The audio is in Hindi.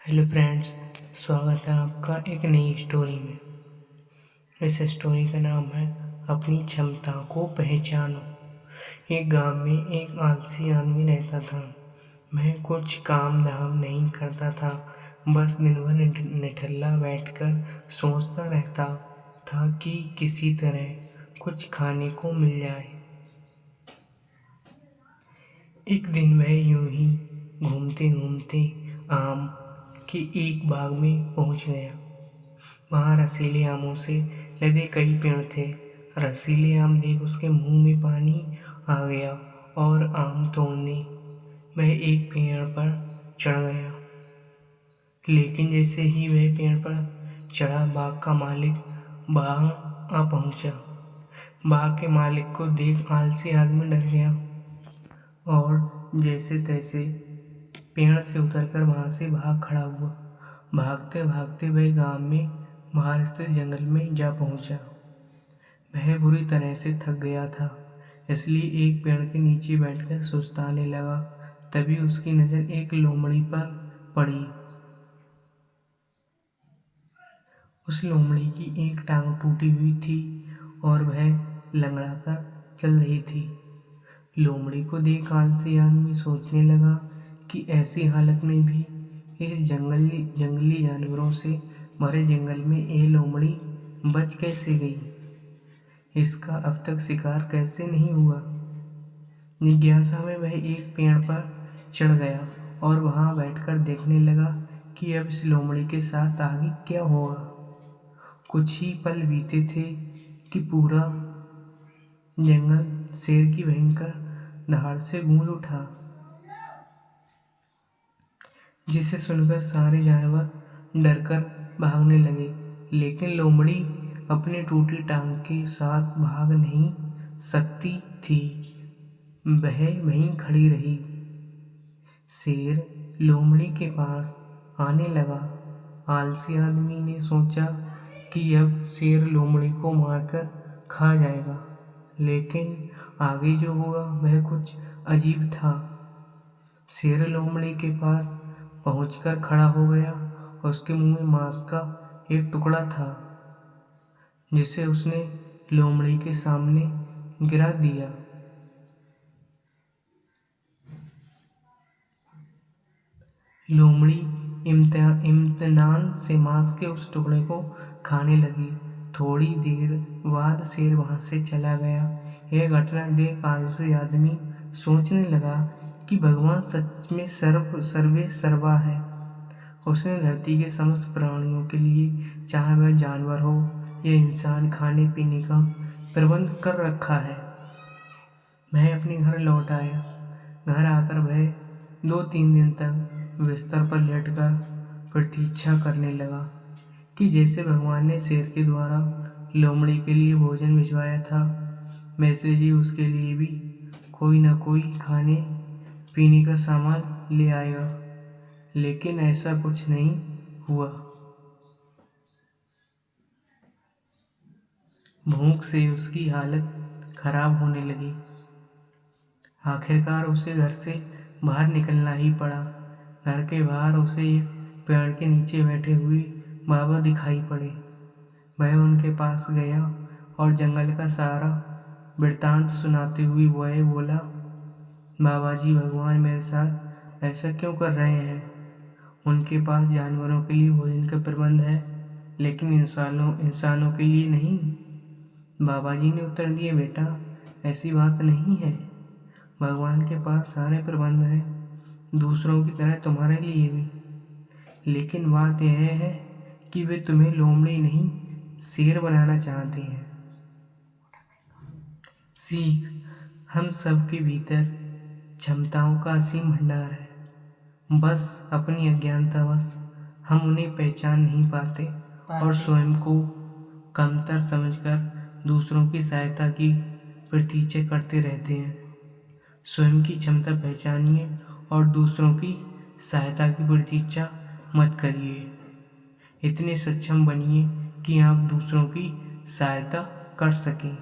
हेलो फ्रेंड्स, स्वागत है आपका एक नई स्टोरी में। इस स्टोरी का नाम है अपनी क्षमता को पहचानो। एक गांव में एक आलसी आदमी रहता था। वह कुछ काम धाम नहीं करता था, बस दिन भर निठल्ला बैठकर सोचता रहता था कि किसी तरह कुछ खाने को मिल जाए। एक दिन वह यूं ही घूमते घूमते आम के एक बाग में पहुंच गया। वहां रसीले आमों से लदे कई पेड़ थे। रसीले आम देख उसके मुंह में पानी आ गया और आम तोड़ने वह एक पेड़ पर चढ़ गया। लेकिन जैसे ही वह पेड़ पर चढ़ा, बाग का मालिक वहां आ पहुंचा। बाग के मालिक को देख आलसी आदमी डर गया और जैसे तैसे पेड़ से उतरकर वहां से भाग खड़ा हुआ। भागते भागते वह गांव में बाहर स्थित जंगल में जा पहुंचा। वह बुरी तरह से थक गया था, इसलिए एक पेड़ के नीचे बैठकर सुस्ताने लगा। तभी उसकी नजर एक लोमड़ी पर पड़ी। उस लोमड़ी की एक टांग टूटी हुई थी और वह लंगड़ाकर चल रही थी। लोमड़ी को देख आलसी आदमी सोचने लगा कि ऐसी हालत में भी इस जंगली जानवरों से भरे जंगल में ये लोमड़ी बच कैसे गई। इसका अब तक शिकार कैसे नहीं हुआ। जिज्ञासा में वह एक पेड़ पर चढ़ गया और वहां बैठकर देखने लगा कि अब इस लोमड़ी के साथ आगे क्या होगा। कुछ ही पल बीते थे कि पूरा जंगल शेर की भयंकर दहाड़ से गूंज उठा, जिसे सुनकर सारे जानवर डरकर भागने लगे। लेकिन लोमड़ी अपनी टूटी टांग के साथ भाग नहीं सकती थी। वह वहीं खड़ी रही। शेर लोमड़ी के पास आने लगा। आलसी आदमी ने सोचा कि अब शेर लोमड़ी को मारकर खा जाएगा, लेकिन आगे जो हुआ वह कुछ अजीब था। शेर लोमड़ी के पास पहुंचकर खड़ा हो गया। उसके मुंह में मांस का एक टुकड़ा था, जिसे उसने लोमड़ी के सामने गिरा दिया। लोमड़ी इम्तिनान से मांस के उस टुकड़े को खाने लगी। थोड़ी देर बाद शेर वहां से चला गया। यह घटना देख आलसी आदमी सोचने लगा कि भगवान सच में सर्वे सर्वा है। उसने धरती के समस्त प्राणियों के लिए, चाहे वह जानवर हो या इंसान, खाने पीने का प्रबंध कर रखा है। वह अपने घर लौट आया। घर आकर वह 2-3 दिन तक बिस्तर पर लेटकर प्रतीक्षा करने लगा कि जैसे भगवान ने शेर के द्वारा लोमड़ी के लिए भोजन भिजवाया था, वैसे ही उसके लिए भी कोई न कोई खाने पीने का सामान ले आएगा। लेकिन ऐसा कुछ नहीं हुआ। भूख से उसकी हालत खराब होने लगी। आखिरकार उसे घर से बाहर निकलना ही पड़ा। घर के बाहर उसे एक पेड़ के नीचे बैठे हुए बाबा दिखाई पड़े। वह उनके पास गया और जंगल का सारा वृत्तांत सुनाते हुए वह बोला, बाबा जी, भगवान मेरे साथ ऐसा क्यों कर रहे हैं? उनके पास जानवरों के लिए भोजन का प्रबंध है, लेकिन इंसानों के लिए नहीं। बाबा जी ने उत्तर दिया, बेटा, ऐसी बात नहीं है। भगवान के पास सारे प्रबंध हैं, दूसरों की तरह तुम्हारे लिए भी। लेकिन बात यह है कि वे तुम्हें लोमड़ी नहीं, शेर बनाना चाहते हैं। सीख, हम सब के भीतर क्षमताओं का असीम भंडार है। बस अपनी अज्ञानतावश हम उन्हें पहचान नहीं पाते और स्वयं को कमतर समझकर दूसरों की सहायता की प्रतीक्षा करते रहते हैं। स्वयं की क्षमता पहचानिए और दूसरों की सहायता की प्रतीक्षा मत करिए। इतने सक्षम बनिए कि आप दूसरों की सहायता कर सकें।